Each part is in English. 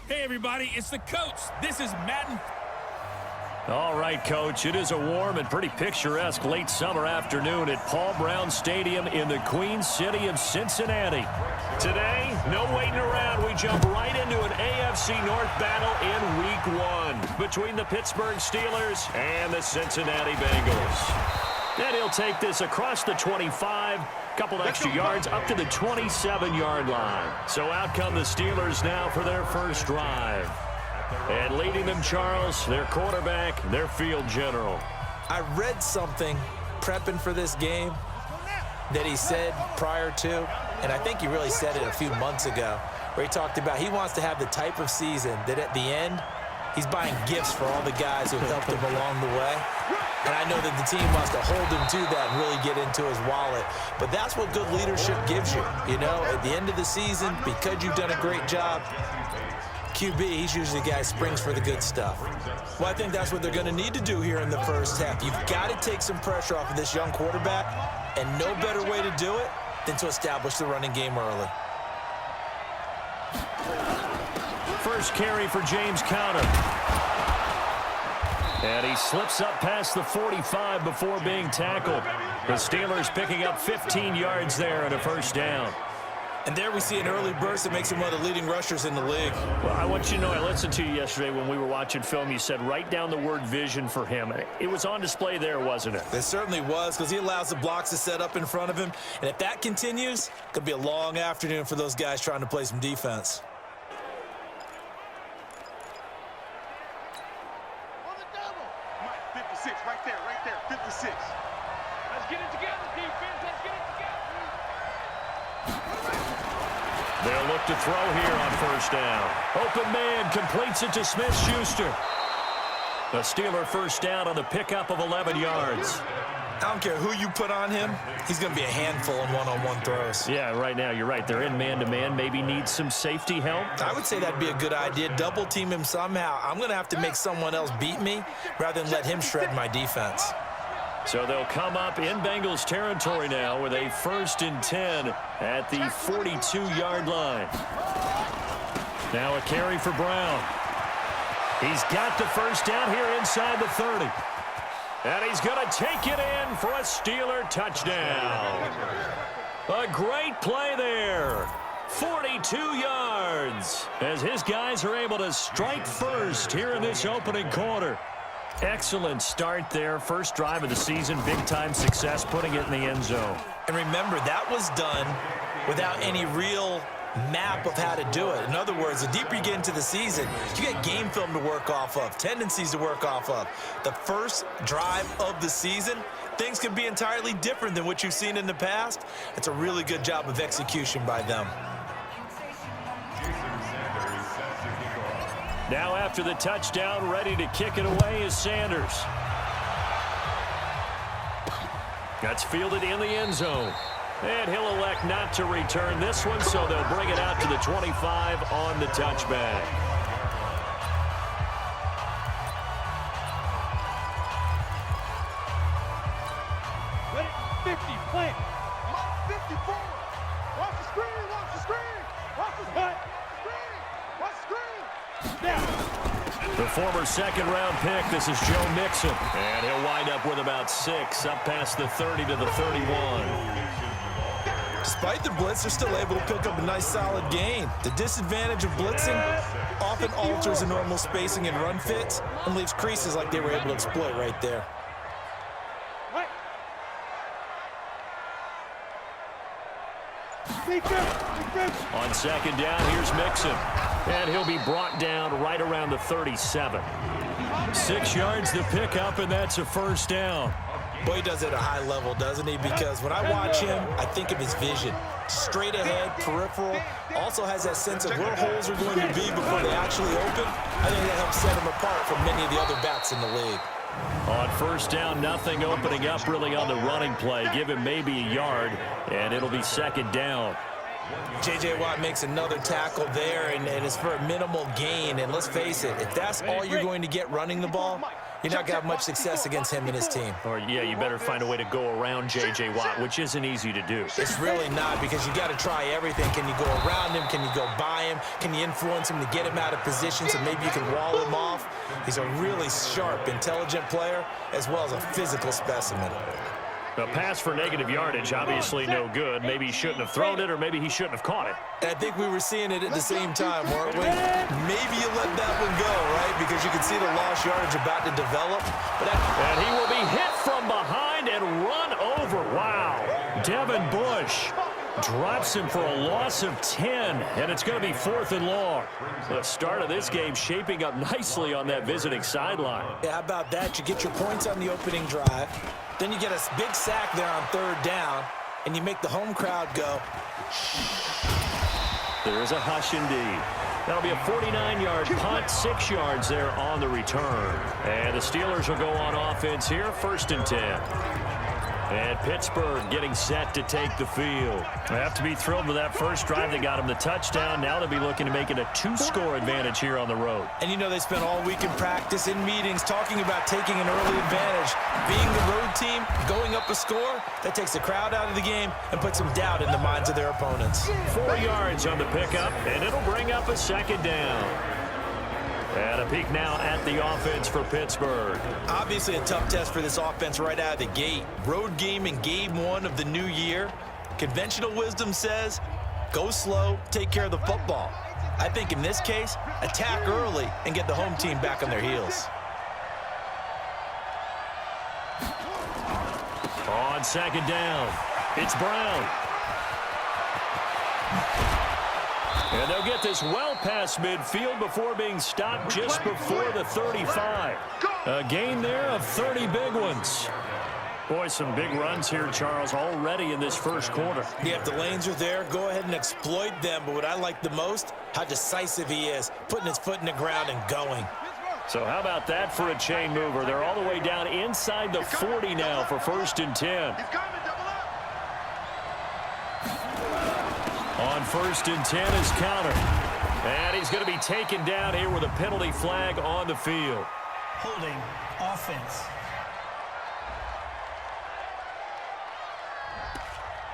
Hey, everybody, it's the coach. This is Madden. All right, Coach, it is a warm and pretty picturesque late summer afternoon at Paul Brown Stadium in the Queen City of Cincinnati. Today, no waiting around. We jump right into an AFC North battle in Week 1 between the Pittsburgh Steelers and the Cincinnati Bengals. And he'll take this across the 25, couple extra yards up to the 27-yard line. So out come the Steelers now for their first drive. And leading them, Charles, their quarterback, their field general. I read something prepping for this game that he said prior to, and I think he really said it a few months ago, where he talked about he wants to have the type of season that at the end, he's buying gifts for all the guys who helped him along the way. And I know that the team wants to hold him to that and really get into his wallet. But that's what good leadership gives you. You know, at the end of the season, because you've done a great job, QB, he's usually the guy who springs for the good stuff. Well, I think that's what they're going to need to do here in the first half. You've got to take some pressure off of this young quarterback, and no better way to do it than to establish the running game early. First carry for James Conner. And he slips up past the 45 before being tackled. The Steelers picking up 15 yards there and a first down. And there we see an early burst that makes him one of the leading rushers in the league. Well, I want you to know, I listened to you yesterday when we were watching film. You said write down the word vision for him. It was on display there, wasn't it? It certainly was, because he allows the blocks to set up in front of him. And if that continues, it could be a long afternoon for those guys trying to play some defense. On the double. Mike, 56, right there, 56. Let's get it together, defense. Let's get it together. They'll look to throw here on first down. Open man completes it to Smith-Schuster. The Steeler first down on the pickup of 11 yards. I don't care who you put on him, he's going to be a handful in one-on-one throws. Yeah, right now, you're right. They're in man-to-man. Maybe need some safety help. I would say that'd be a good idea. Double team him somehow. I'm going to have to make someone else beat me rather than let him shred my defense. So they'll come up in Bengals territory now with a 1st and 10 at the 42-yard line. Now a carry for Brown. He's got the first down here inside the 30. And he's going to take it in for a Steeler touchdown. A great play there. 42 yards as his guys are able to strike first here in this opening quarter. Excellent start there. First drive of the season. Big-time success putting it in the end zone. And remember, that was done without any real map of how to do it. In other words, the deeper you get into the season, you get game film to work off of, tendencies to work off of. The first drive of the season, things can be entirely different than what you've seen in the past. It's a really good job of execution by them. Now after the touchdown, ready to kick it away is Sanders. That's fielded in the end zone. And he'll elect not to return this one, so they'll bring it out to the 25 on the touchback. Ready? 50, plant. 54. Watch the screen, watch the screen. Watch the screen. Watch the screen. Now. The former second-round pick, this is Joe Mixon. And he'll wind up with about 6, up past the 30 to the 31. Despite the blitz, they're still able to pick up a nice solid gain. The disadvantage of blitzing often alters the normal spacing and run fits and leaves creases like they were able to exploit right there. On second down, here's Mixon. And he'll be brought down right around the 37. 6 yards to pick up, and that's a first down. Boy, he does it at a high level, doesn't he? Because when I watch him, I think of his vision. Straight ahead, peripheral. Also has that sense of where holes are going to be before they actually open. I think that helps set him apart from many of the other backs in the league. On first down, nothing opening up really on the running play. Give him maybe a yard, and it'll be second down. J.J. Watt makes another tackle there, and it's for a minimal gain. And let's face it, if that's all you're going to get running the ball, you're not going to have much success against him and his team. Or, yeah, you better find a way to go around J.J. Watt, which isn't easy to do. It's really not, because you got to try everything. Can you go around him? Can you go by him? Can you influence him to get him out of position so maybe you can wall him off? He's a really sharp, intelligent player, as well as a physical specimen. A pass for negative yardage, obviously no good. Maybe he shouldn't have thrown it, or maybe he shouldn't have caught it. And I think we were seeing it at the same time, weren't we? Maybe you let that one go, right? Because you can see the lost yardage about to develop. And he will be hit from behind and run over. Wow. Devin Bush drops him for a loss of 10, and it's going to be 4th and long. The start of this game shaping up nicely on that visiting sideline. Yeah, how about that? You get your points on the opening drive. Then you get a big sack there on 3rd down, and you make the home crowd go. There's a hush indeed. That'll be a 49-yard punt, 6 yards there on the return. And the Steelers will go on offense here, 1st and 10. And Pittsburgh getting set to take the field. They have to be thrilled with that first drive that got them the touchdown. Now they'll be looking to make it a 2-score advantage here on the road. And you know they spent all week in practice, in meetings, talking about taking an early advantage. Being the road team, going up a score, that takes the crowd out of the game and puts some doubt in the minds of their opponents. 4 yards on the pickup, and it'll bring up a 2nd down. And a peek now at the offense for Pittsburgh. Obviously a tough test for this offense right out of the gate. Road game in game 1 of the new year. Conventional wisdom says, go slow, take care of the football. I think in this case, attack early and get the home team back on their heels. On 2nd down, it's Brown. And they'll get this well past midfield before being stopped just before the 35. A gain there of 30 big ones. Boy, some big runs here, Charles, already in this first quarter. Yeah, if the lanes are there, go ahead and exploit them. But what I like the most, how decisive he is, putting his foot in the ground and going. So how about that for a chain mover? They're all the way down inside the 40 now for 1st and 10. On 1st and 10 is counter. And he's going to be taken down here with a penalty flag on the field. Holding offense.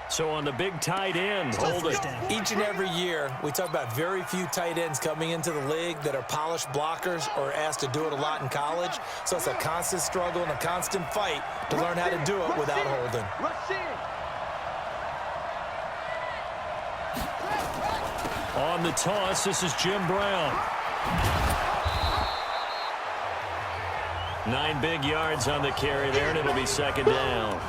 So on the big tight end, holding. Each and every year, we talk about very few tight ends coming into the league that are polished blockers or asked to do it a lot in college. So it's a constant struggle and a constant fight to learn how to do it without holding. On the toss, this is Jim Brown. 9 big yards on the carry there, and it'll be 2nd down.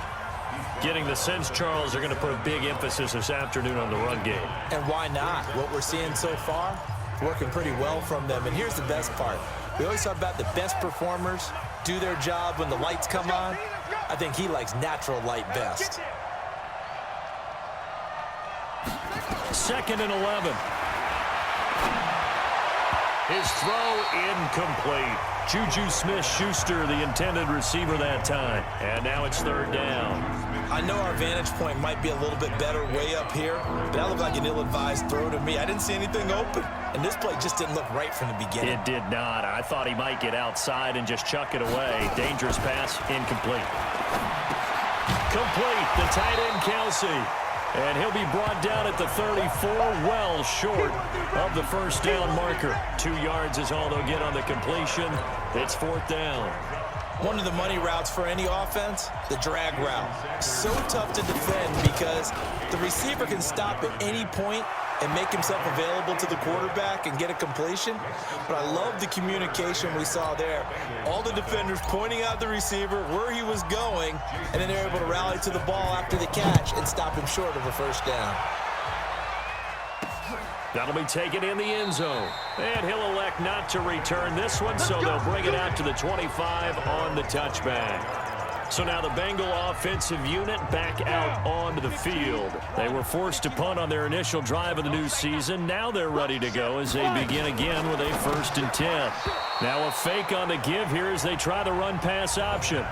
Getting the sense, Charles, they're going to put a big emphasis this afternoon on the run game. And why not? What we're seeing so far, working pretty well from them. And here's the best part. We always talk about the best performers do their job when the lights come on. I think he likes natural light best. 2nd and 11. His throw incomplete. Juju Smith-Schuster, the intended receiver that time. And now it's 3rd down. I know our vantage point might be a little bit better way up here, but that looked like an ill-advised throw to me. I didn't see anything open, and this play just didn't look right from the beginning. It did not. I thought he might get outside and just chuck it away. Dangerous pass, incomplete. Complete, the tight end Kelsey. And he'll be brought down at the 34, well short of the 1st down marker. 2 yards is all they'll get on the completion. It's 4th down. One of the money routes for any offense, the drag route. So tough to defend because the receiver can stop at any point and make himself available to the quarterback and get a completion. But I love the communication we saw there. All the defenders pointing out the receiver, where he was going, and then they're able to rally to the ball after the catch and stop him short of a 1st down. That'll be taken in the end zone. And he'll elect not to return this one, so they'll bring it out to the 25 on the touchback. So now the Bengal offensive unit back out onto the field. They were forced to punt on their initial drive of the new season. Now they're ready to go as they begin again with a 1st and 10. Now a fake on the give here as they try the run-pass option.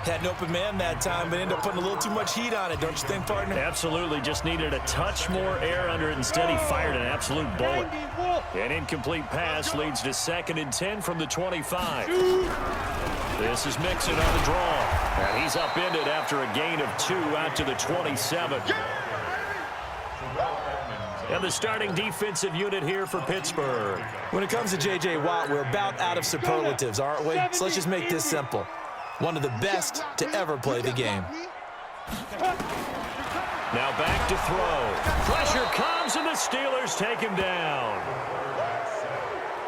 Had an open man that time, but ended up putting a little too much heat on it, don't you think, partner? Absolutely. Just needed a touch more air under it. Instead, he fired an absolute bullet. An incomplete pass leads to 2nd and 10 from the 25. This is Mixon on the draw. And he's upended after a gain of 2 out to the 27. And the starting defensive unit here for Pittsburgh. When it comes to J.J. Watt, we're about out of superlatives, aren't we? So let's just make this simple. One of the best to ever play the game. Now back to throw. Pressure comes, and the Steelers take him down.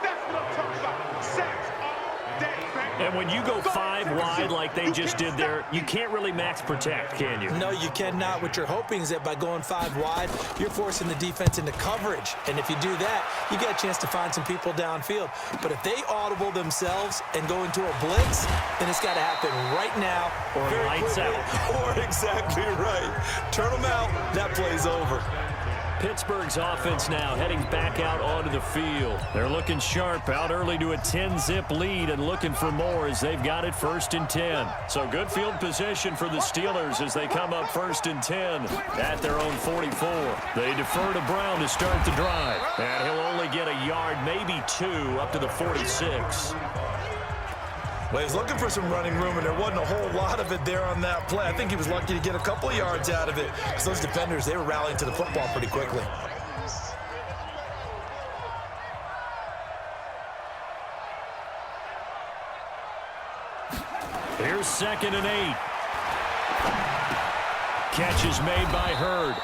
That's what I'm talking about. Sacks all day, baby. And when you go 5 wide like they just did there, you can't really max protect, can you? No, you cannot. What you're hoping is that by going 5 wide, you're forcing the defense into coverage. And if you do that, you get a chance to find some people downfield. But if they audible themselves and go into a blitz, then it's got to happen right now. Or lights out. Or exactly right. Turn them out. That play's over. Pittsburgh's offense now heading back out onto the field. They're looking sharp, out early to a 10-zip lead and looking for more as they've got it 1st and 10. So good field position for the Steelers as they come up 1st and 10 at their own 44. They defer to Brown to start the drive. And he'll only get a yard, maybe 2, up to the 46. Well, he was looking for some running room, and there wasn't a whole lot of it there on that play. I think he was lucky to get a couple of yards out of it because those defenders, they were rallying to the football pretty quickly. Here's 2nd and 8. Catch is made by Hurd.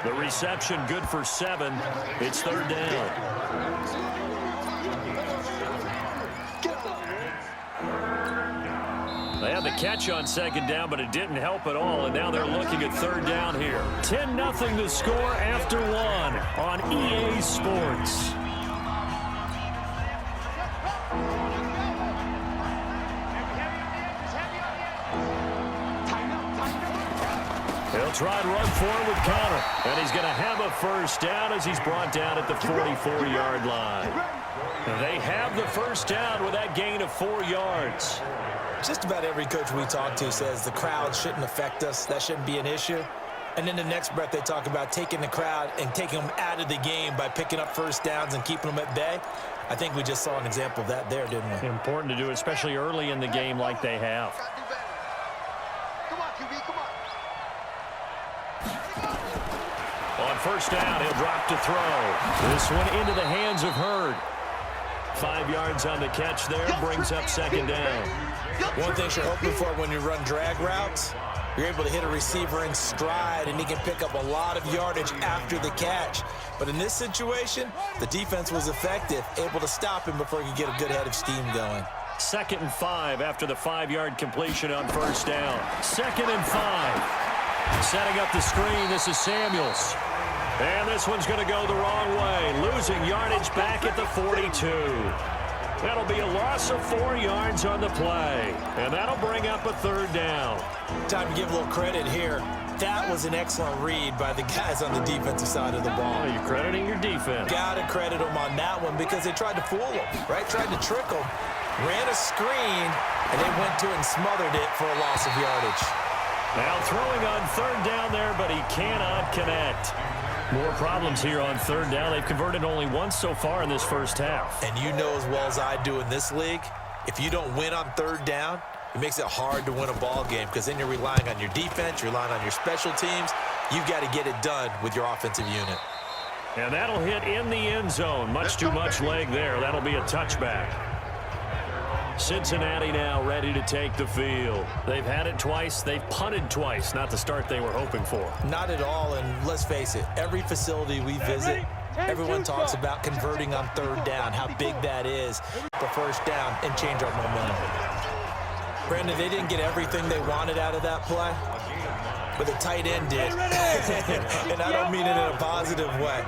The reception good for 7. It's 3rd down. They had the catch on 2nd down, but it didn't help at all, and now they're looking at 3rd down here. 10-0 the score after 1 on EA Sports. He'll try and run forward with Connor, and he's going to have a 1st down as he's brought down at the 44-yard line. They have the 1st down with that gain of 4 yards. Just about every coach we talk to says the crowd shouldn't affect us. That shouldn't be an issue. And then the next breath they talk about taking the crowd and taking them out of the game by picking up 1st downs and keeping them at bay. I think we just saw an example of that there, didn't we? Important to do, especially early in the game like they have. Come on, QB, come on. On 1st down, he'll drop to throw. This one into the hands of Hurd. 5 yards on the catch there, brings up 2nd down. One thing you're hoping for when you run drag routes, you're able to hit a receiver in stride, and he can pick up a lot of yardage after the catch. But in this situation, the defense was effective, able to stop him before he could get a good head of steam going. 2nd and 5 after the 5-yard completion on 1st down. 2nd and 5. Setting up the screen, this is Samuels. And this one's going to go the wrong way, losing yardage back at the 42. That'll be a loss of 4 yards on the play, and that'll bring up a 3rd down. Time to give a little credit here. That was an excellent read by the guys on the defensive side of the ball. You're crediting your defense. Got to credit them on that one because they tried to fool them, right? Tried to trick them, ran a screen, and they went to it and smothered it for a loss of yardage. Now throwing on 3rd down there, but he cannot connect. More problems here on 3rd down. They've converted only once so far in this 1st half. And you know as well as I do in this league, if you don't win on 3rd down, it makes it hard to win a ball game because then you're relying on your defense, you're relying on your special teams. You've got to get it done with your offensive unit. And that'll hit in the end zone. Much too much leg there. That'll be a touchback. Cincinnati now ready to take the field. They've had it twice. They've punted twice. Not the start they were hoping for. Not at all, and let's face it, every facility we visit, everyone talks about converting on 3rd down, how big that is for 1st down and change our momentum. Brandon, they didn't get everything they wanted out of that play, but the tight end did. And I don't mean it in a positive way.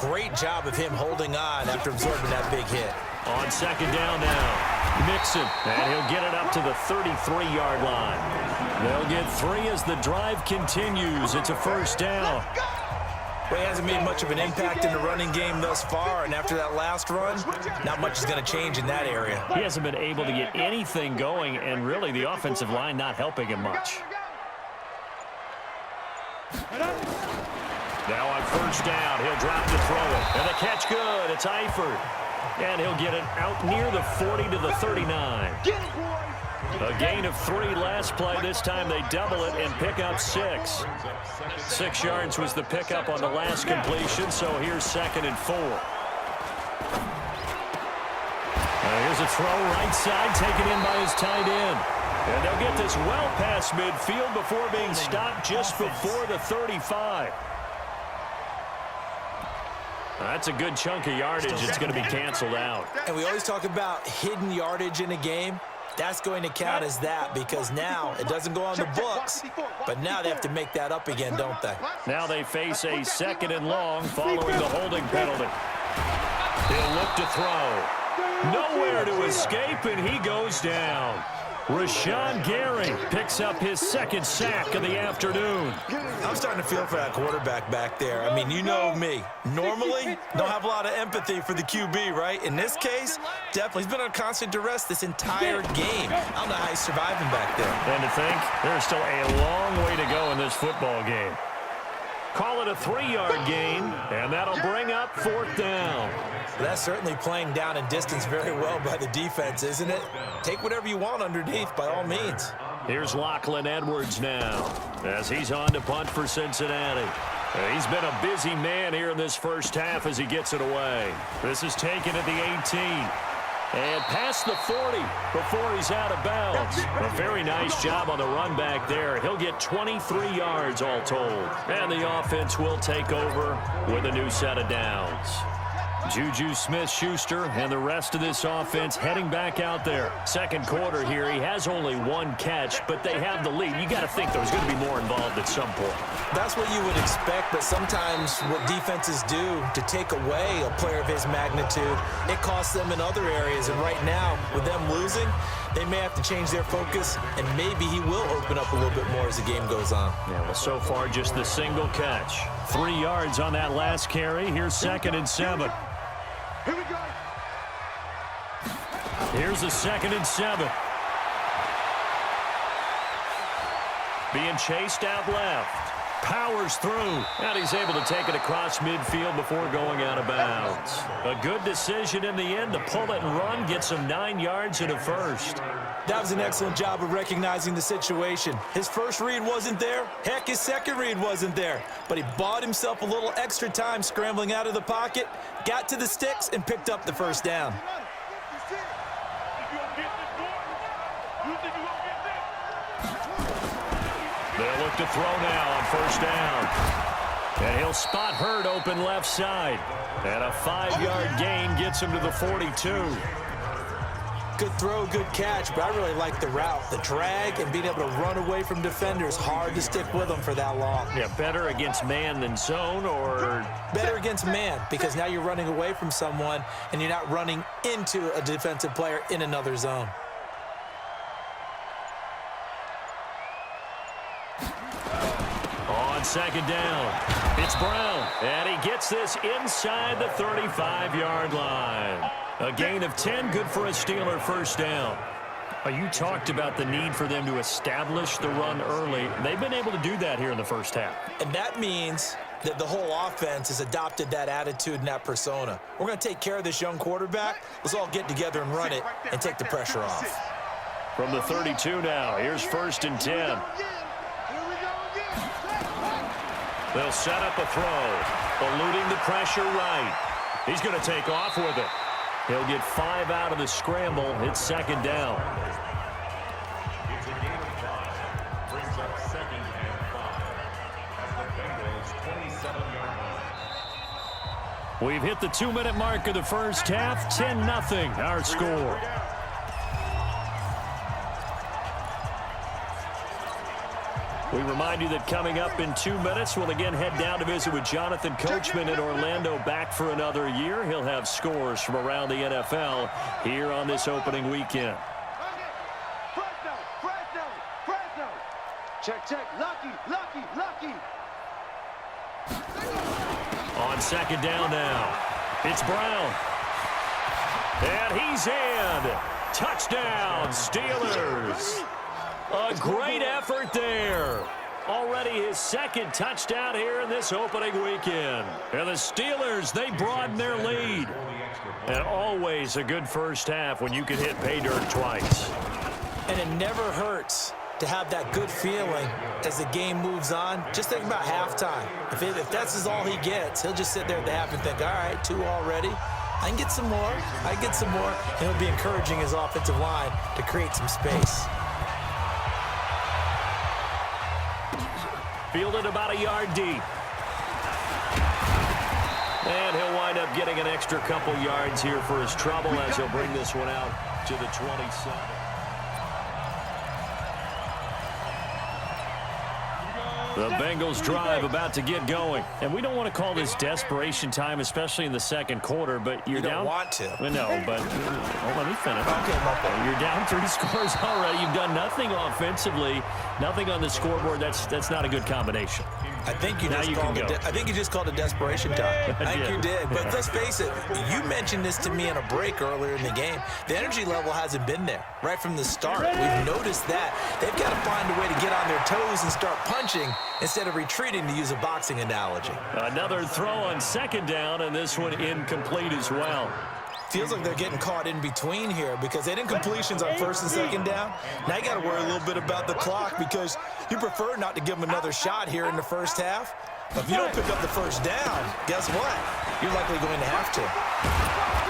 Great job of him holding on after absorbing that big hit. On 2nd down now. Mixon, and he'll get it up to the 33-yard line. They'll get 3 as the drive continues. It's a 1st down. Well, he hasn't made much of an impact in the running game thus far, and after that last run, not much is going to change in that area. He hasn't been able to get anything going, and really the offensive line not helping him much. Now on first down, he'll drop to throw it. And the catch good. It's Eifert. And he'll get it out near the 40 to the 39. A gain of 3 last play. This time they double it and pick up 6. 6 yards was the pickup on the last completion, so here's 2nd and 4. Here's a throw right side taken in by his tight end. And they'll get this well past midfield before being stopped just before the 35. That's a good chunk of yardage. It's going to be canceled out. And we always talk about hidden yardage in a game. That's going to count as that because now it doesn't go on the books, but now they have to make that up again, don't they? Now they face a 2nd and long following the holding penalty. He'll look to throw. Nowhere to escape, and he goes down. Rashawn Gary picks up his 2nd sack of the afternoon. I'm starting to feel for that quarterback back there. I mean, you know me. Normally, don't have a lot of empathy for the QB, right? In this case, definitely. He's been on constant duress this entire game. I don't know how he's surviving back there. And to think, there's still a long way to go in this football game. Call it a 3-yard gain, and that'll bring up 4th down. That's certainly playing down and distance very well by the defense, isn't it? Take whatever you want underneath, by all means. Here's Lachlan Edwards now as he's on to punt for Cincinnati. He's been a busy man here in this first half as he gets it away. This is taken at the 18. And past the 40 before he's out of bounds. A very nice job on the run back there. He'll get 23 yards all told. And the offense will take over with a new set of downs. Juju Smith-Schuster and the rest of this offense heading back out there. Second quarter here, he has only 1 catch, but they have the lead. You got to think there's going to be more involved at some point. That's what you would expect, but sometimes what defenses do to take away a player of his magnitude, it costs them in other areas. And right now, with them losing, they may have to change their focus, and maybe he will open up a little bit more as the game goes on. Yeah, well, so far, just the single catch. 3 yards on that last carry. Here's 2nd and 7. Here we go. Here's a 2nd and 7. Being chased out left. Powers through. And he's able to take it across midfield before going out of bounds. A good decision in the end to pull it and run. Gets him 9 yards and a first. That was an excellent job of recognizing the situation. His first read wasn't there. Heck, his second read wasn't there. But he bought himself a little extra time scrambling out of the pocket, got to the sticks, and picked up the first down. They'll look to throw now on first down. And he'll spot Hurd open left side. And a 5-yard gain gets him to the 42. Good throw, good catch, but I really like the route. The drag and being able to run away from defenders, hard to stick with them for that long. Yeah, better against man than zone, or? Better against man, because now you're running away from someone and you're not running into a defensive player in another zone. On 2nd down, it's Brown, and he gets this inside the 35-yard line. A gain of 10, good for a Steeler first down. You talked about the need for them to establish the run early. They've been able to do that here in the first half. And that means that the whole offense has adopted that attitude and that persona. We're going to take care of this young quarterback. Let's all get together and run it and take the pressure off. From the 32 now, here's 1st and 10. They'll set up a throw, eluding the pressure right. He's going to take off with it. He'll get 5 out of the scramble. It's 2nd down. It's a gain of 5. Brings up 2nd and 5 as the Bengals 27-yard line. We've hit the 2-minute mark of the first half. 10-0 our score. We remind you that coming up in 2 minutes, we'll again head down to visit with Jonathan Coachman in Orlando, back for another year. He'll have scores from around the NFL here on this opening weekend. Check, check. Lucky. On second down now, it's Brown. And he's in. Touchdown, Steelers. A great effort there. Already his second touchdown here in this opening weekend. And the Steelers, they broaden their lead. And always a good first half when you can hit pay dirt twice. And it never hurts to have that good feeling as the game moves on. Just think about halftime. If that's all he gets, he'll just sit there at the half and think, all right, 2 already. I can get some more. I can get some more. And he'll be encouraging his offensive line to create some space. Fielded about a yard deep. And he'll wind up getting an extra couple yards here for his trouble as he'll bring this one out to the 27. The Bengals drive about to get going. And we don't want to call this desperation time, especially in the second quarter, but you're down. You don't want to. No, but let me finish. Okay, you're down 3 scores already. You've done nothing offensively, nothing on the scoreboard. That's not a good combination. I think you just called it desperation time. I think you did. But let's face it, you mentioned this to me in a break earlier in the game. The energy level hasn't been there right from the start. We've noticed that. They've got to find a way to get on their toes and start punching instead of retreating, to use a boxing analogy. Another throw on second down, and this one incomplete as well. Feels like they're getting caught in between here because they had incompletions on first and second down. Now you got to worry a little bit about the clock because you prefer not to give them another shot here in the first half. But if you don't pick up the first down, guess what? You're likely going to have to.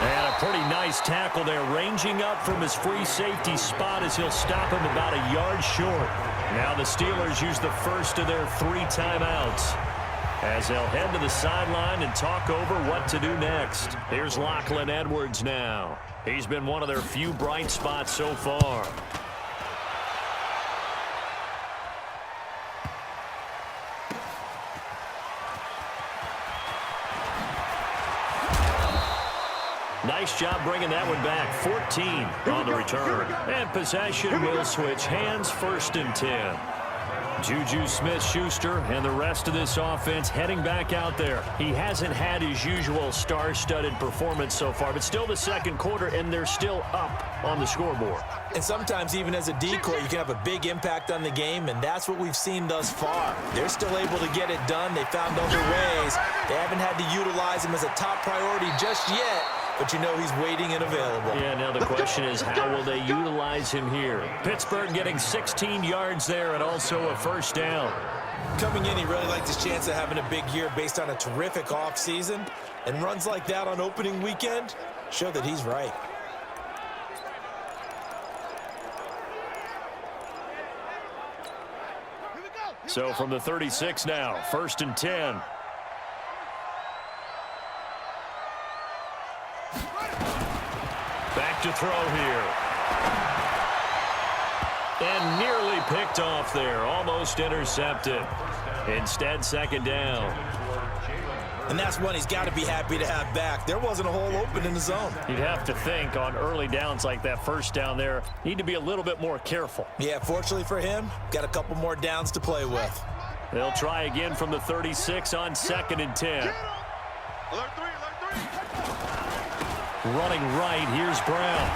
And a pretty nice tackle there, ranging up from his free safety spot as he'll stop him about a yard short. Now the Steelers use the first of their 3 timeouts as they'll head to the sideline and talk over what to do next. Here's Lachlan Edwards now. He's been one of their few bright spots so far. Nice job bringing that one back. 14 on the return. And possession will switch hands, 1st and 10. Juju Smith-Schuster and the rest of this offense heading back out there. He hasn't had his usual star-studded performance so far, but still the second quarter, and they're still up on the scoreboard. And sometimes even as a decoy, you can have a big impact on the game, and that's what we've seen thus far. They're still able to get it done. They found other ways. They haven't had to utilize him as a top priority just yet, but you know he's waiting and available. Yeah, now the question is, how will they utilize him here? Pittsburgh getting 16 yards there and also a first down. Coming in, he really liked his chance of having a big year based on a terrific offseason. And runs like that on opening weekend show that he's right. So from the 36 now, 1st and 10. Back to throw here. And nearly picked off there. Almost intercepted. Instead, second down. And that's one he's got to be happy to have back. There wasn't a hole open in the zone. You'd have to think on early downs like that first down there, need to be a little bit more careful. Yeah, fortunately for him, got a couple more downs to play with. They'll try again from the 36 on 2nd and 10. Running right, here's Brown.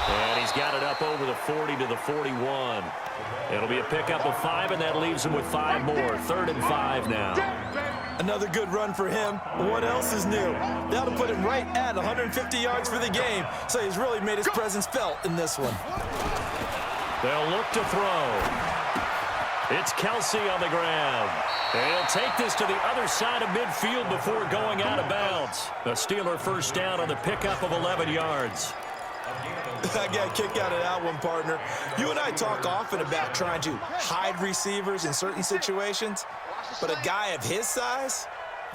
And he's got it up over the 40 to the 41. It'll be a pickup of 5, and that leaves him with 5 more. 3rd and 5 now. Another good run for him. What else is new? That'll put him right at 150 yards for the game, so he's really made his presence felt in this one. They'll look to throw. It's Kelsey on the ground. And he'll take this to the other side of midfield before going out of bounds. The Steeler first down on the pickup of 11 yards. I got a kick out of that one, partner. You and I talk often about trying to hide receivers in certain situations, but a guy of his size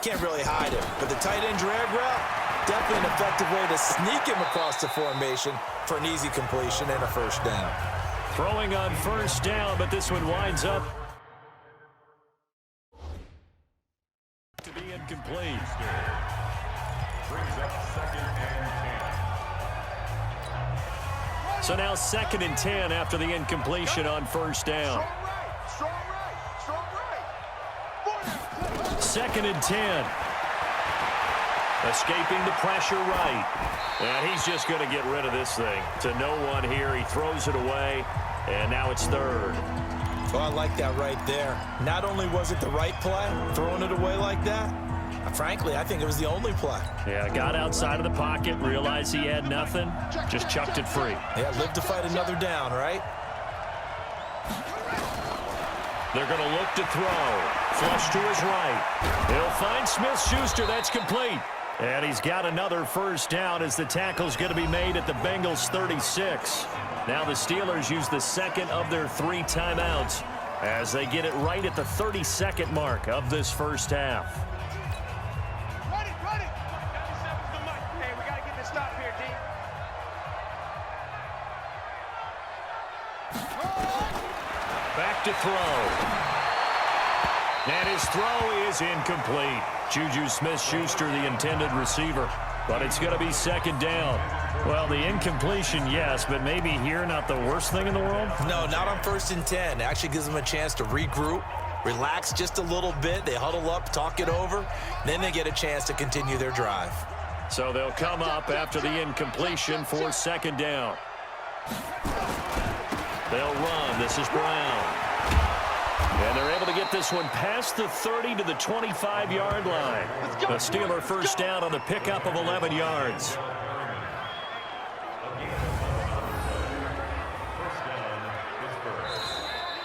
can't really hide him. But the tight end drag route, definitely an effective way to sneak him across the formation for an easy completion and a first down. Throwing on first down, but this one winds up to be incomplete. Brings up 2nd and 10. So now 2nd and 10 after the incompletion on first down. Strong right. 2nd and 10. Escaping the pressure right. And he's just going to get rid of this thing. To no one here. He throws it away. And now it's third. Well, I like that right there. Not only was it the right play, throwing it away like that, frankly, I think it was the only play. Yeah, got outside of the pocket, realized he had nothing, just chucked it free. Yeah, live to fight another down, right? They're going to look to throw. Flush to his right. He'll find Smith-Schuster. That's complete. And he's got another first down as the tackle's going to be made at the Bengals 36. Now the Steelers use the second of their 3 timeouts as they get it right at the 32nd mark of this first half. Run it. Hey, we got to get this stop here, D. Back to throw. And his throw is incomplete. Juju Smith-Schuster, the intended receiver. But it's going to be second down. Well, the incompletion, yes, but maybe here not the worst thing in the world? No, not on 1st and 10. It actually gives them a chance to regroup, relax just a little bit. They huddle up, talk it over. Then they get a chance to continue their drive. So they'll come up after the incompletion for second down. They'll run. This is Brown. And they're able to get this one past the 30 to the 25-yard line. A Steeler first down on the pickup of 11 yards.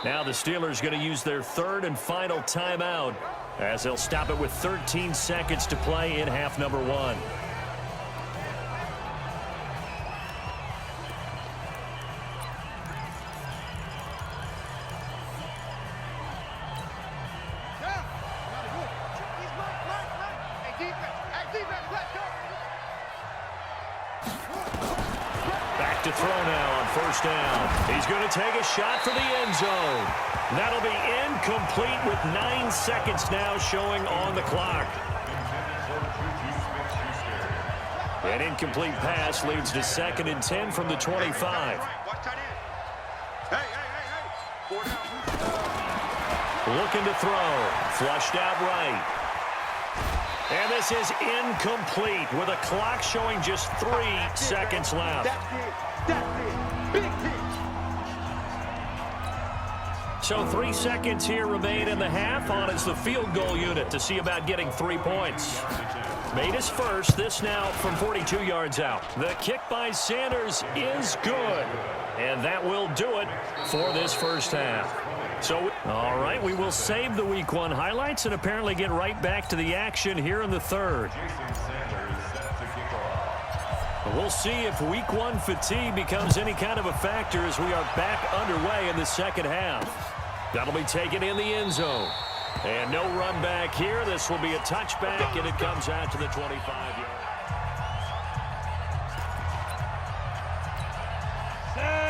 Now the Steelers going to use their 3rd and final timeout as they'll stop it with 13 seconds to play in half number 1. To throw now on first down. He's going to take a shot for the end zone. That'll be incomplete with 9 seconds now showing on the clock. An incomplete pass leads to 2nd and 10 from the 25. Looking to throw. Flushed out right. And this is incomplete with a clock showing just 3 seconds left. Big pitch. So 3 seconds here remain in the half. On is the field goal unit to see about getting 3 points. Made his first. This now from 42 yards out. The kick by Sanders is good. And that will do it for this first half. So, all right, we will save the Week 1 highlights and apparently get right back to the action here in the 3rd. We'll see if Week 1 fatigue becomes any kind of a factor as we are back underway in the second half. That'll be taken in the end zone. And no run back here. This will be a touchback, and it comes out to the 25-yard.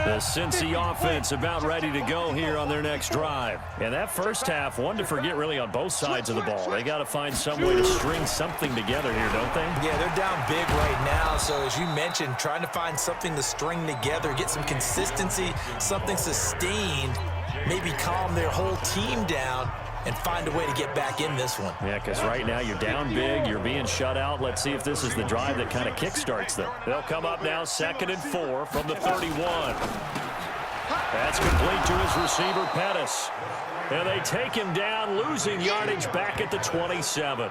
The Cincy offense about ready to go here on their next drive. And that first half, one to forget really on both sides of the ball. They got to find some way to string something together here, don't they? Yeah, they're down big right now. So as you mentioned, trying to find something to string together, get some consistency, something sustained, maybe calm their whole team down and find a way to get back in this one. Yeah, because right now you're down big, you're being shut out. Let's see if this is the drive that kind of kickstarts them. They'll come up now 2nd and 4 from the 31. That's complete to his receiver, Pettis. And they take him down, losing yardage back at the 27.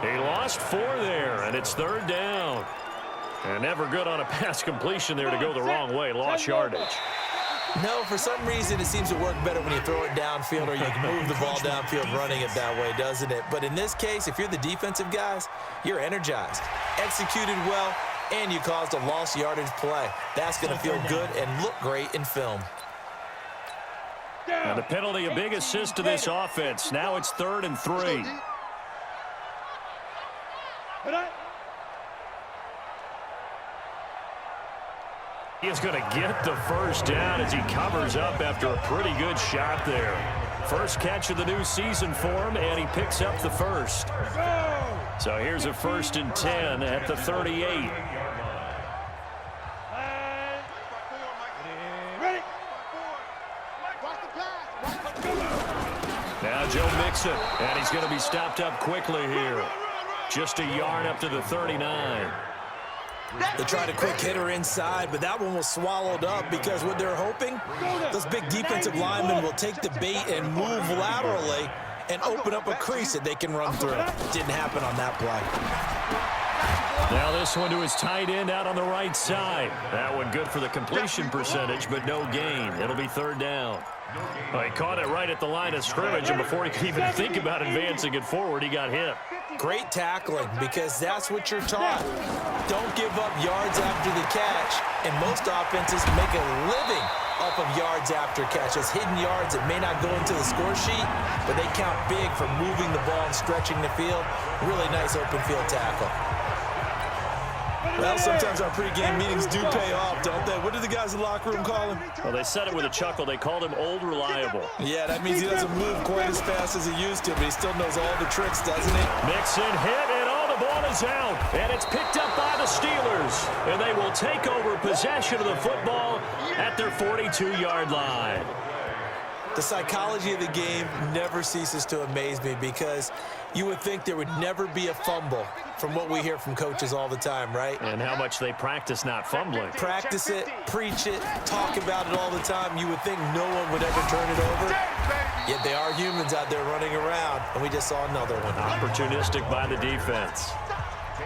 He lost 4 there, and it's 3rd down. And never good on a pass completion there to go the wrong way. Lost yardage. No, for some reason it seems to work better when you throw it downfield or you can move the ball downfield running it that way, doesn't it? But in this case, if you're the defensive guys, you're energized, executed well, and you caused a lost yardage play. That's going to feel good and look great in film. And the penalty, a big assist to this offense. Now it's 3rd and 3. He is going to get the first down as he covers up after a pretty good shot there. First catch of the new season for him, and he picks up the first. So here's a 1st and 10 at the 38. Now Joe Mixon, and he's going to be stopped up quickly here. Just a yard up to the 39. They tried a quick hitter inside, but that one was swallowed up because what they're hoping, those big defensive linemen will take the bait and move laterally and open up a crease that they can run through. Didn't happen on that play. Now this one to his tight end out on the right side. That one good for the completion percentage, but no gain. It'll be third down. Well, he caught it right at the line of scrimmage, and before he could even think about advancing it forward, he got hit. Great tackling, because that's what you're taught. Don't give up yards after the catch, and most offenses make a living off of yards after catch. Those hidden yards that may not go into the score sheet, but they count big for moving the ball and stretching the field. Really nice open field tackle. Well, sometimes our pregame meetings do pay off, don't they? What do the guys in the locker room call him? Well, they said it with a chuckle. They called him Old Reliable. Yeah, that means he doesn't move quite as fast as he used to, but he still knows all the tricks, doesn't he? Mixon hit, and the ball is out. And it's picked up by the Steelers. And they will take over possession of the football at their 42-yard line. The psychology of the game never ceases to amaze me, because you would think there would never be a fumble from what we hear from coaches all the time, right? And how much they practice not fumbling. Practice it, preach it, talk about it all the time. You would think no one would ever turn it over. Yet they are humans out there running around, and we just saw another one. Opportunistic by the defense.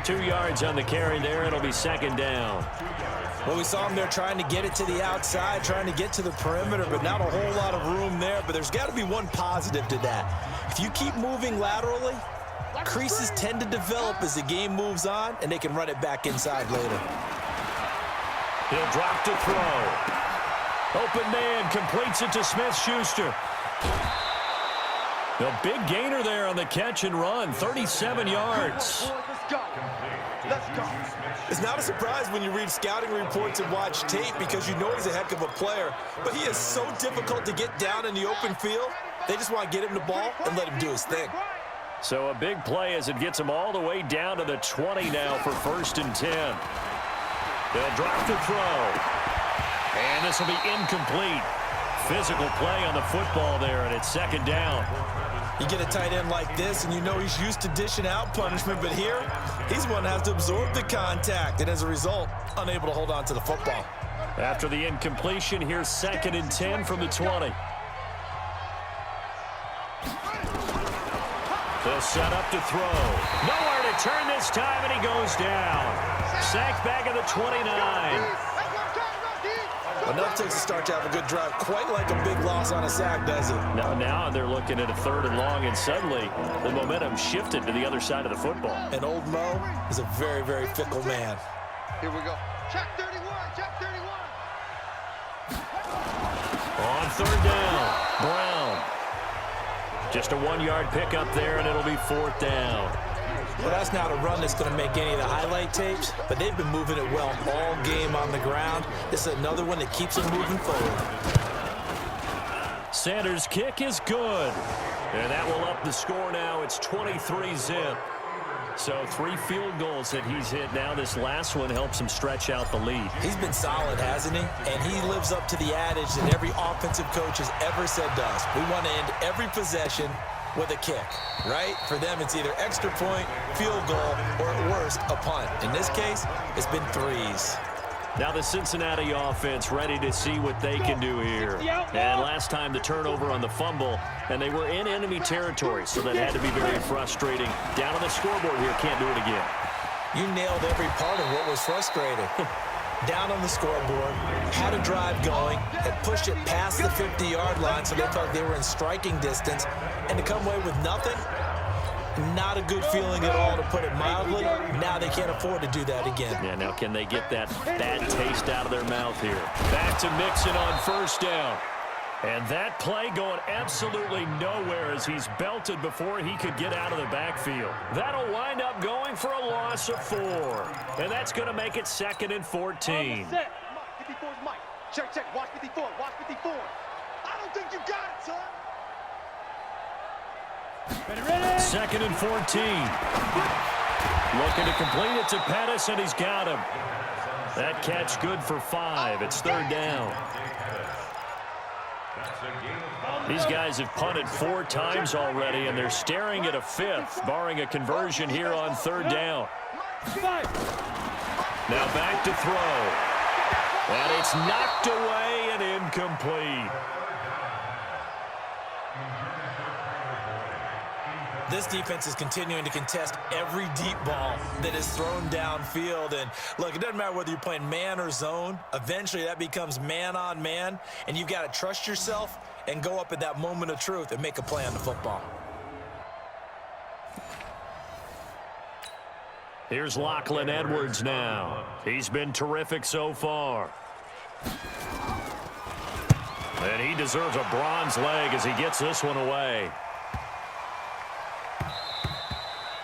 2 yards on the carry there. It'll be second down. Well, we saw him there trying to get it to the outside, trying to get to the perimeter, but not a whole lot of room there. But there's got to be one positive to that. If you keep moving laterally, creases tend to develop as the game moves on, and they can run it back inside later. He'll drop to throw. Open man completes it to Smith-Schuster. The big gainer there on the catch and run, 37 yards. Let's go. It's not a surprise when you read scouting reports and watch tape, because you know he's a heck of a player, but he is so difficult to get down in the open field. They just want to get him the ball and let him do his thing. So a big play as it gets him all the way down to the 20 now for 1st and 10. They'll drop the throw. And this will be incomplete. Physical play on the football there, and it's second down. You get a tight end like this, and you know he's used to dishing out punishment, but here, he's one that has to absorb the contact, and as a result, unable to hold on to the football. After the incompletion, here's 2nd and 10 from the 20. They'll set up to throw. Nowhere to turn this time, and he goes down. Sacked back at the 29. Enough takes to start to have a good drive, quite like a big loss on a sack, does it? Now they're looking at a 3rd and long, and suddenly the momentum shifted to the other side of the football. And old Mo is a very, very fickle man. Here we go. Check 31, check 31. On 3rd down, Brown. Just a 1-yard pickup there, and it'll be 4th down. Well, that's not a run that's going to make any of the highlight tapes, but they've been moving it well all game on the ground. This is another one that keeps them moving forward. Sanders' kick is good. And that will up the score now. It's 23-zip. So 3 field goals that he's hit now. This last one helps him stretch out the lead. He's been solid, hasn't he? And he lives up to the adage that every offensive coach has ever said to us. We want to end every possession with a kick, right? For them, it's either extra point, field goal, or at worst, a punt. In this case, it's been 3s. Now the Cincinnati offense ready to see what they can do here. And last time the turnover on the fumble, and they were in enemy territory, so that had to be very frustrating. Down on the scoreboard here, can't do it again. You nailed every part of what was frustrating. Down on the scoreboard, had a drive going, had pushed it past the 50-yard line, so they felt they were in striking distance, and to come away with nothing, not a good feeling at all, to put it mildly. Now they can't afford to do that again. Yeah, now can they get that bad taste out of their mouth here? Back to Mixon on 1st down. And that play going absolutely nowhere as he's belted before he could get out of the backfield. That'll wind up going for a loss of 4. And that's going to make it 2nd and 14. Set. 54 is Mike. Check, check. Watch 54. Watch 54. I don't think you got it, son. Ready. 2nd and 14. Looking to complete it to Pettis, and he's got him. That catch good for 5. It's 3rd down. These guys have punted 4 times already, and they're staring at a 5th, barring a conversion here on 3rd down. Now back to throw. And it's knocked away and incomplete. This defense is continuing to contest every deep ball that is thrown downfield. And look, it doesn't matter whether you're playing man or zone. Eventually that becomes man on man, and you've got to trust yourself and go up at that moment of truth and make a play on the football. Here's Lachlan Edwards now. He's been terrific so far. And he deserves a bronze leg as he gets this one away.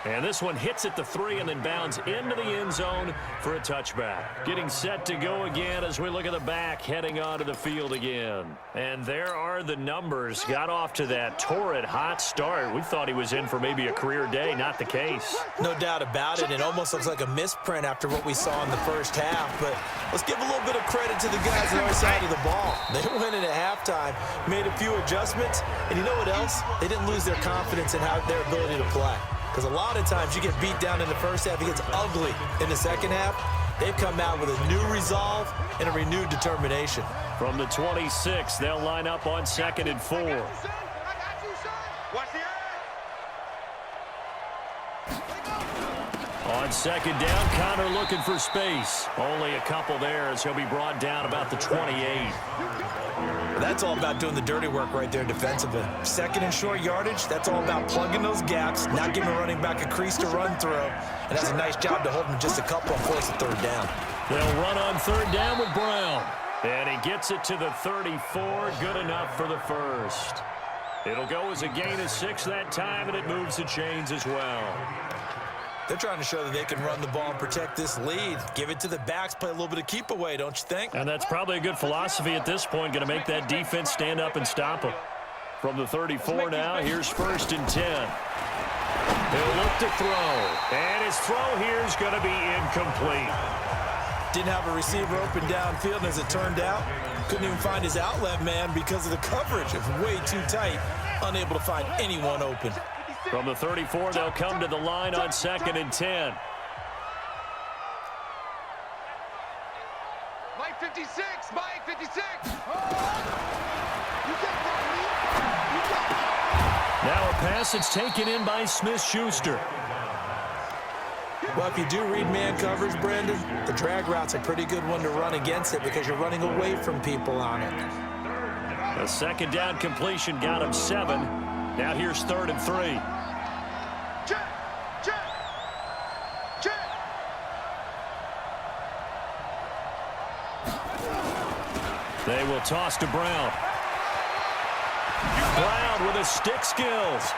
And this one hits at the 3 and then bounds into the end zone for a touchback. Getting set to go again as we look at the back heading onto the field again. And there are the numbers. Got off to that torrid hot start. We thought he was in for maybe a career day. Not the case. No doubt about it. It almost looks like a misprint after what we saw in the first half. But let's give a little bit of credit to the guys on the other side of the ball. They went in at halftime, made a few adjustments, and you know what else? They didn't lose their confidence in their ability to play. Because a lot of times you get beat down in the first half, it gets ugly in the second half. They've come out with a new resolve and a renewed determination. From the 26, they'll line up on 2nd and 4. On 2nd down, Connor looking for space. Only a couple there as he'll be brought down about the 28. That's all about doing the dirty work right there defensively. 2nd and short yardage, that's all about plugging those gaps, not giving a running back a crease to run through. And that's a nice job to hold him just a couple and force a 3rd down. They'll run on 3rd down with Brown. And he gets it to the 34, good enough for the first. It'll go as a gain of 6 that time, and it moves the chains as well. They're trying to show that they can run the ball and protect this lead. Give it to the backs, play a little bit of keep away, don't you think? And that's probably a good philosophy at this point, going to make that defense stand up and stop them. From the 34 now, here's 1st and 10. He'll look to throw, and his throw here is going to be incomplete. Didn't have a receiver open downfield, and as it turned out, couldn't even find his outlet man because of the coverage. It was way too tight, unable to find anyone open. From the 34, they'll come to the line on 2nd and 10. Mike 56, Mike 56. Now a pass that's taken in by Smith-Schuster. Well, if you do read man coverage, Brandon, the drag route's a pretty good one to run against it because you're running away from people on it. A 2nd down completion got him 7. Now here's 3rd and 3. They will toss to Brown. Brown with his stick skills.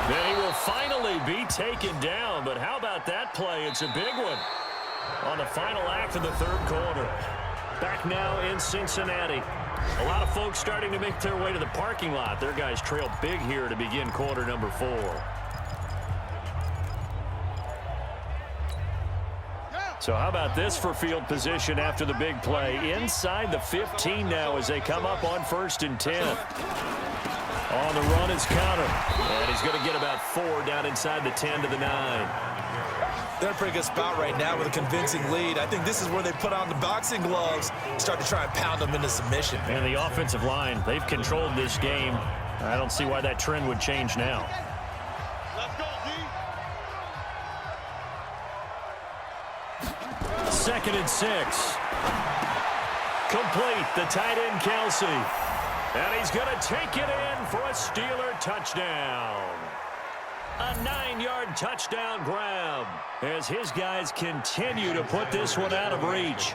Then he will finally be taken down, but how about that play? It's a big one on the final act of the 3rd quarter. Back now in Cincinnati. A lot of folks starting to make their way to the parking lot. Their guys trail big here to begin quarter number 4. So how about this for field position after the big play? Inside the 15 now as they come up on 1st and 10. On the run is Connor. And he's going to get about 4 down inside the 10 to the 9. They're in a pretty good spot right now with a convincing lead. I think this is where they put on the boxing gloves, start to try and pound them into submission. And the offensive line, they've controlled this game. I don't see why that trend would change now. Let's go, D. 2nd and 6. Complete, the tight end Kelsey. And he's going to take it in for a Steeler touchdown. A 9-yard touchdown grab as his guys continue to put this one out of reach.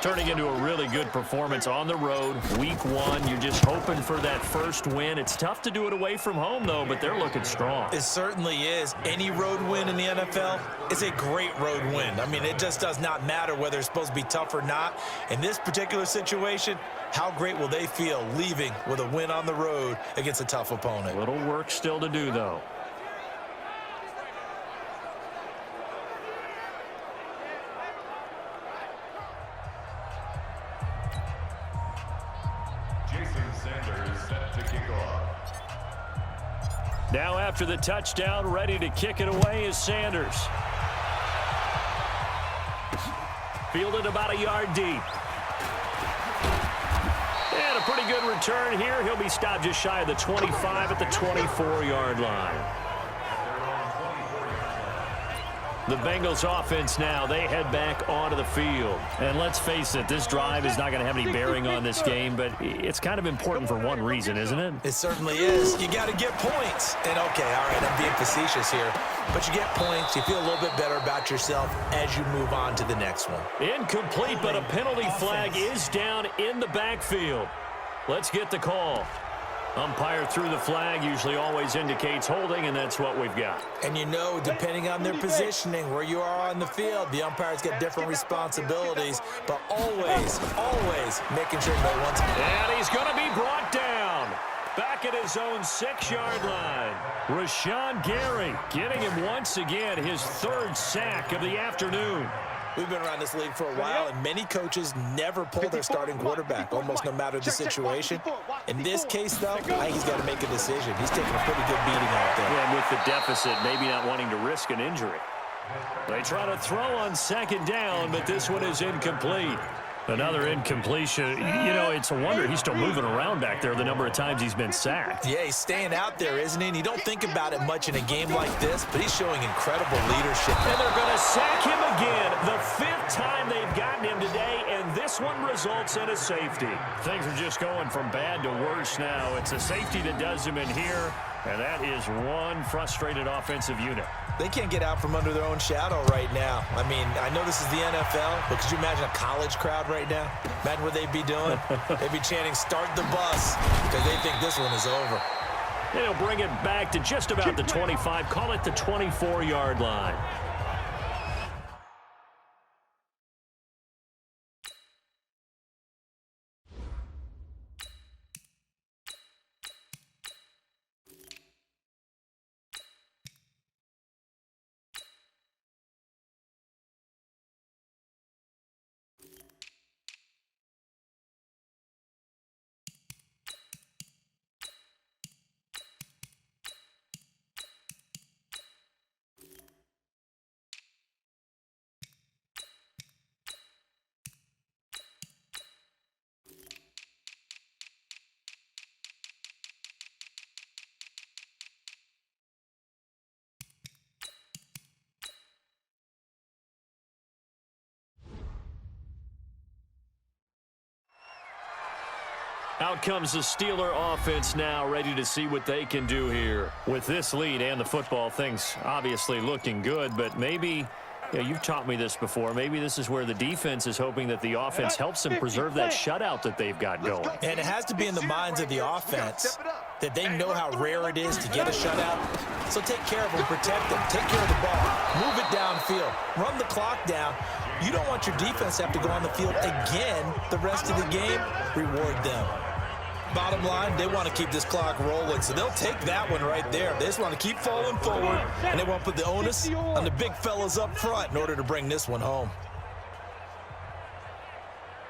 Turning into a really good performance on the road. Week 1, you're just hoping for that first win. It's tough to do it away from home, though, but they're looking strong. It certainly is. Any road win in the NFL is a great road win. I mean, it just does not matter whether it's supposed to be tough or not. In this particular situation, how great will they feel leaving with a win on the road against a tough opponent? Little work still to do, though. Sanders set to kick off. Now after the touchdown, ready to kick it away is Sanders. Fielded about a yard deep. And a pretty good return here. He'll be stopped just shy of the 25 at the 24-yard line. The Bengals offense now, they head back onto the field. And let's face it, this drive is not going to have any bearing on this game, but it's kind of important for one reason, isn't it? It certainly is. You got to get points. And, okay, all right, I'm being facetious here. But you get points, you feel a little bit better about yourself as you move on to the next one. Incomplete, but a penalty flag is down in the backfield. Let's get the call. Umpire threw the flag, usually always indicates holding, and that's what we've got. And you know, depending on their positioning, where you are on the field, the umpire's got different responsibilities, but always, always making sure no one's... And he's going to be brought down. Back at his own 6-yard line. Rashawn Gary getting him once again his third sack of the afternoon. We've been around this league for a while, and many coaches never pull their starting quarterback, almost no matter the situation. In this case, though, I think he's got to make a decision. He's taking a pretty good beating out there. And with the deficit, maybe not wanting to risk an injury. They try to throw on second down, but this one is incomplete. Another incompletion. You know, it's a wonder he's still moving around back there the number of times he's been sacked. Yeah, he's staying out there, isn't he? And you don't think about it much in a game like this, but he's showing incredible leadership. And they're going to sack him again. The 5th time they've gotten him today, and this one results in a safety. Things are just going from bad to worse now. It's a safety that does him in here, and that is one frustrated offensive unit. They can't get out from under their own shadow right now. I mean, I know this is the NFL, but could you imagine a college crowd right now? Imagine what they'd be doing. They'd be chanting, "Start the bus," because they think this one is over. They'll bring it back to just about the 25. Call it the 24-yard line. Out comes the Steeler offense now, ready to see what they can do here. With this lead and the football, things obviously looking good, but maybe, you've taught me this before, maybe this is where the defense is hoping that the offense helps them preserve that shutout that they've got going. And it has to be in the minds of the offense that they know how rare it is to get a shutout. So take care of them, protect them, take care of the ball, move it downfield, run the clock down. You don't want your defense to have to go on the field again the rest of the game. Reward them. Bottom line, they want to keep this clock rolling, so they'll take that one right there. They just want to keep falling forward, and they want to put the onus on the big fellas up front in order to bring this one home.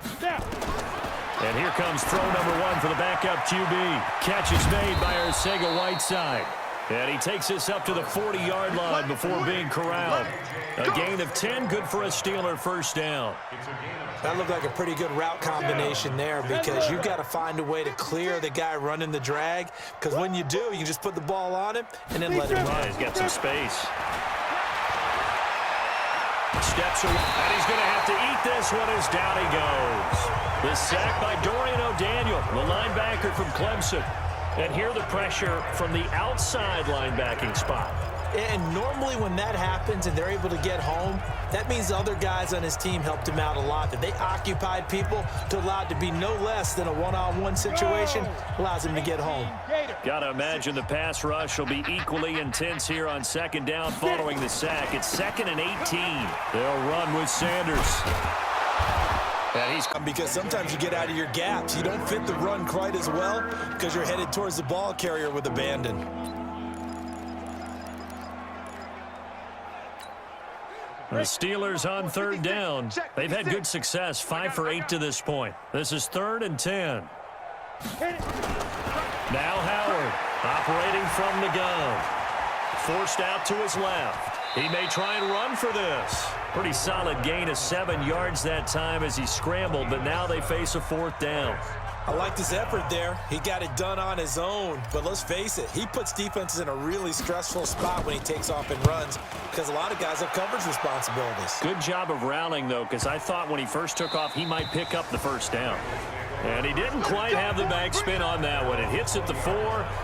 And here comes throw number 1 for the backup QB. Catch is made by Arcega-Whiteside. And he takes this up to the 40-yard line before being corralled. A gain of 10, good for a Steeler first down. That looked like a pretty good route combination there, because you've got to find a way to clear the guy running the drag, because when you do, you just put the ball on him and then let him run. Yeah, he's got some space. Steps away, and he's going to have to eat this one as down he goes. The sack by Dorian O'Daniel, the linebacker from Clemson. And here the pressure from the outside linebacking spot. And normally when that happens and they're able to get home, that means the other guys on his team helped him out a lot. That they occupied people to allow it to be no less than a one-on-one situation, allows him to get home. Got to imagine the pass rush will be equally intense here on second down following the sack. It's 2nd and 18. They'll run with Sanders. Because sometimes you get out of your gaps. You don't fit the run quite as well because you're headed towards the ball carrier with abandon. The Steelers on third down. They've had good success, 5 for 8 to this point. This is 3rd and 10. Now Howard operating from the gun. Forced out to his left. He may try and run for this. Pretty solid gain of 7 yards that time as he scrambled, but now they face a 4th down. I liked his effort there. He got it done on his own. But let's face it, he puts defenses in a really stressful spot when he takes off and runs because a lot of guys have coverage responsibilities. Good job of rallying, though, because I thought when he first took off, he might pick up the 1st down. And he didn't quite have the backspin on that one. It hits at the 4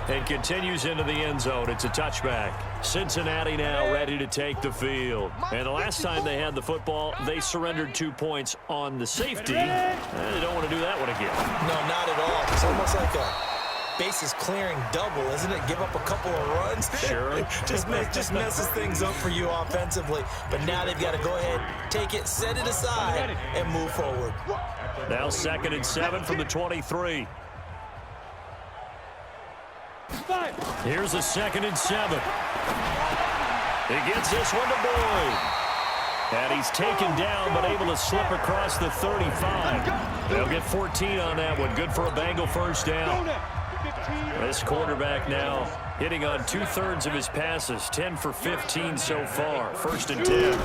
and continues into the end zone. It's a touchback. Cincinnati now ready to take the field. And the last time they had the football, they surrendered 2 points on the safety. And they don't want to do that one again. No, not at all. It's almost like a bases clearing double, isn't it? Give up a couple of runs. Sure. just messes things up for you offensively. But now they've got to go ahead, take it, set it aside, and move forward. Now 2nd and 7 from the 23. Here's a 2nd and 7. He gets this one to Boyd. And he's taken down, but able to slip across the 35. They'll get 14 on that one. Good for a Bengal 1st down. This quarterback now hitting on 2/3 of his passes. 10 for 15 so far. 1st and 10.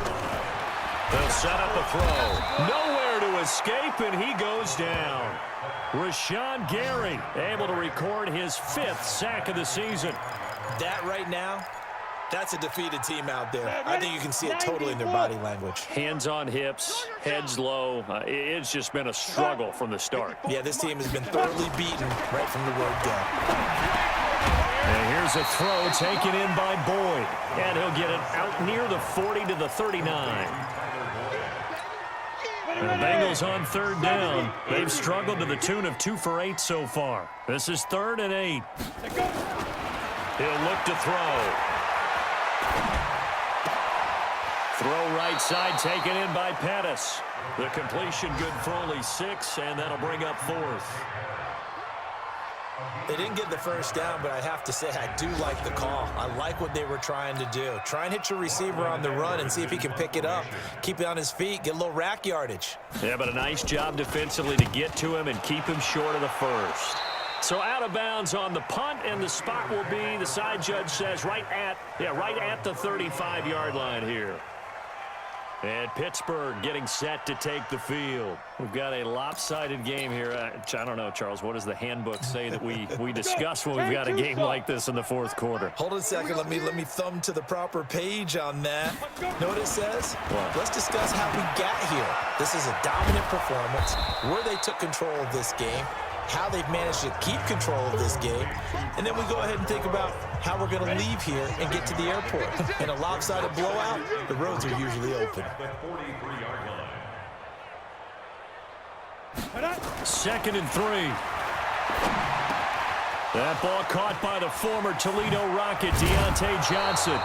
They'll set up a throw. Nowhere to escape, and he goes down. Rashawn Gary able to record his 5th sack of the season. That right now, that's a defeated team out there. I think you can see it totally in their body language. Hands on hips, heads low. It's just been a struggle from the start. Yeah, this team has been thoroughly beaten right from the word go. And here's a throw taken in by Boyd. And he'll get it out near the 40 to the 39. And the Bengals on 3rd down. They've struggled to the tune of 2 for 8 so far. This is 3rd and 8. He'll look to throw. Throw right side taken in by Pettis. The completion good for only 6, and that'll bring up 4th. They didn't get the 1st down, but I have to say I do like the call. I like what they were trying to do. Try and hit your receiver on the run and see if he can pick it up. Keep it on his feet, get a little rack yardage. Yeah, but a nice job defensively to get to him and keep him short of the 1st. So out of bounds on the punt, and the spot will be, the side judge says, right at the 35-yard line here. And Pittsburgh getting set to take the field. We've got a lopsided game here. I don't know, Charles, what does the handbook say that we discuss when we've got a game like this in the 4th quarter? Hold on a second. Let me thumb to the proper page on that. Know what it says? What? Let's discuss how we got here. This is a dominant performance, where they took control of this game, how they've managed to keep control of this game, and then we go ahead and think about how we're going to leave here and get to the airport. In a lopsided blowout, the roads are usually open. 2nd and 3. That ball caught by the former Toledo Rocket, Deontay Johnson.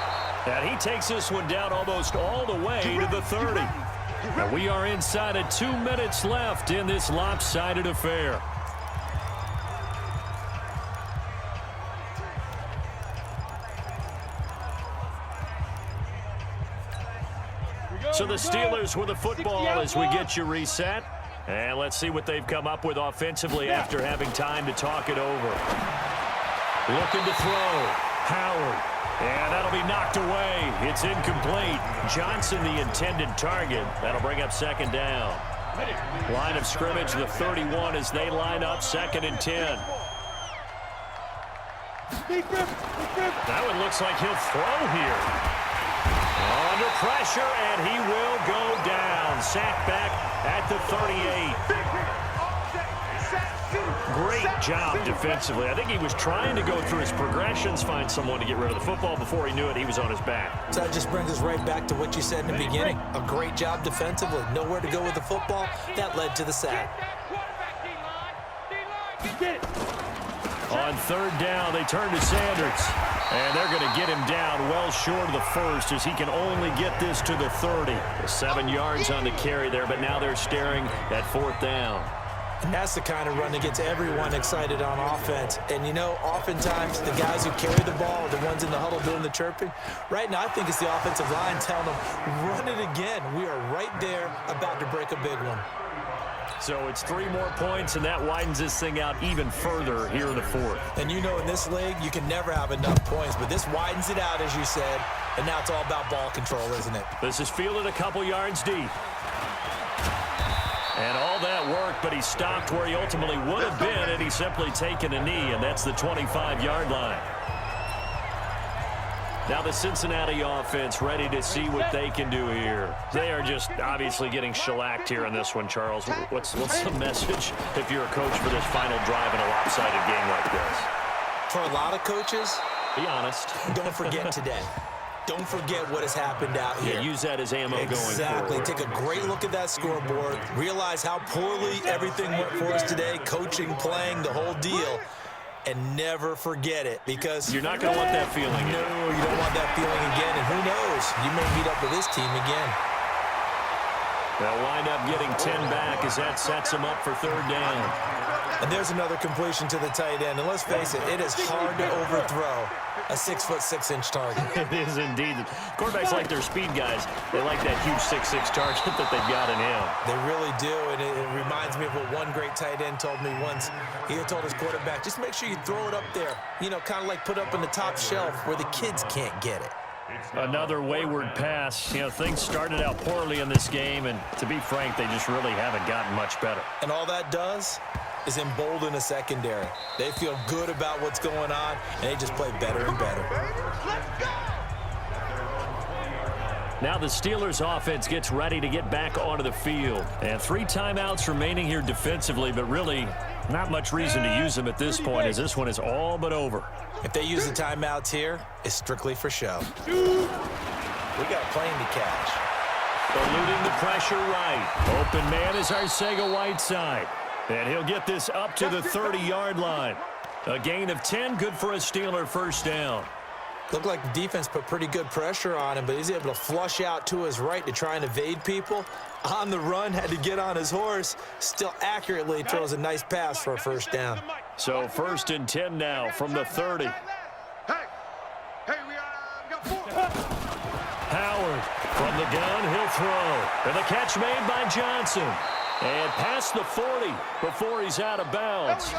And he takes this one down almost all the way to the 30. And we are inside of 2 minutes left in this lopsided affair. So the Steelers with the football as we get you reset. And let's see what they've come up with offensively after having time to talk it over. Looking to throw. Howard. And that'll be knocked away. It's incomplete. Johnson, the intended target. That'll bring up 2nd down. Line of scrimmage, the 31 as they line up 2nd and 10. That one looks like he'll throw here. Under pressure, and he will go down. Sack back at the 38. Great job defensively. I think he was trying to go through his progressions, find someone to get rid of the football. Before he knew it, he was on his back. So that just brings us right back to what you said in the beginning. A great job defensively. Nowhere to go with the football. That led to the sack. On 3rd down, they turn to Sanders. And they're going to get him down well short of the 1st as he can only get this to the 30. 7 yards on the carry there, but now they're staring at 4th down. And that's the kind of run that gets everyone excited on offense. And, you know, oftentimes the guys who carry the ball are the ones in the huddle doing the chirping. Right now, I think it's the offensive line telling them, run it again. We are right there about to break a big one. So it's 3 more points, and that widens this thing out even further here in the 4th. And you know in this league, you can never have enough points, but this widens it out, as you said, and now it's all about ball control, isn't it? This is fielded a couple yards deep. And all that work, but he stopped where he ultimately would have been, and he's simply taken a knee, and that's the 25-yard line. Now the Cincinnati offense ready to see what they can do here. They are just obviously getting shellacked here in this one, Charles. What's the message if you're a coach for this final drive in a lopsided game like this? For a lot of coaches, be honest. Don't forget today. Don't forget what has happened out here. Yeah, use that as ammo going forward. Exactly. Take a great look at that scoreboard. Realize how poorly everything went for us today. Coaching, playing, the whole deal. And never forget it, because you're not going to want that feeling. No, you don't want that feeling again. And who knows? You may meet up with this team again. They'll wind up getting 10 back as that sets them up for 3rd down. And there's another completion to the tight end. And let's face it, it is hard to overthrow a 6'6" target. It is indeed. Quarterbacks like their speed guys. They like that huge 6'6" target that they've got in him. They really do, and it reminds me of what one great tight end told me once. He had told his quarterback, just make sure you throw it up there. You know, kind of like put up on the top shelf where the kids can't get it. Another wayward pass. You know, things started out poorly in this game, and to be frank, they just really haven't gotten much better. And all that does is embolden a secondary. They feel good about what's going on, and they just play better and better. Now the Steelers offense gets ready to get back onto the field. And 3 timeouts remaining here defensively, but really not much reason to use them at this point, as this one is all but over. If they use the timeouts here, it's strictly for show. We got a plane to catch. Eluding the pressure right. Open man is Arcega-Whiteside. And he'll get this up to the 30-yard line. A gain of 10, good for a Steeler 1st down. Looked like the defense put pretty good pressure on him, but he's able to flush out to his right to try and evade people. On the run, had to get on his horse. Still accurately throws a nice pass for a 1st down. So 1st and 10 now from the 30. Hey, we got 4. Howard from the gun, he'll throw. And the catch made by Johnson. And past the 40 before he's out of bounds.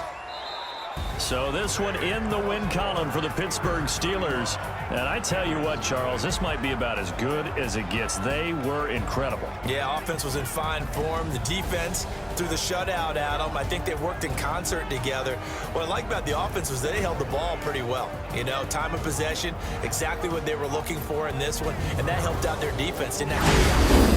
So this one in the win column for the Pittsburgh Steelers. And I tell you what, Charles, this might be about as good as it gets. They were incredible. Yeah, offense was in fine form. The defense threw the shutout at them. I think they worked in concert together. What I like about the offense was they held the ball pretty well. You know, time of possession, exactly what they were looking for in this one. And that helped out their defense, didn't have to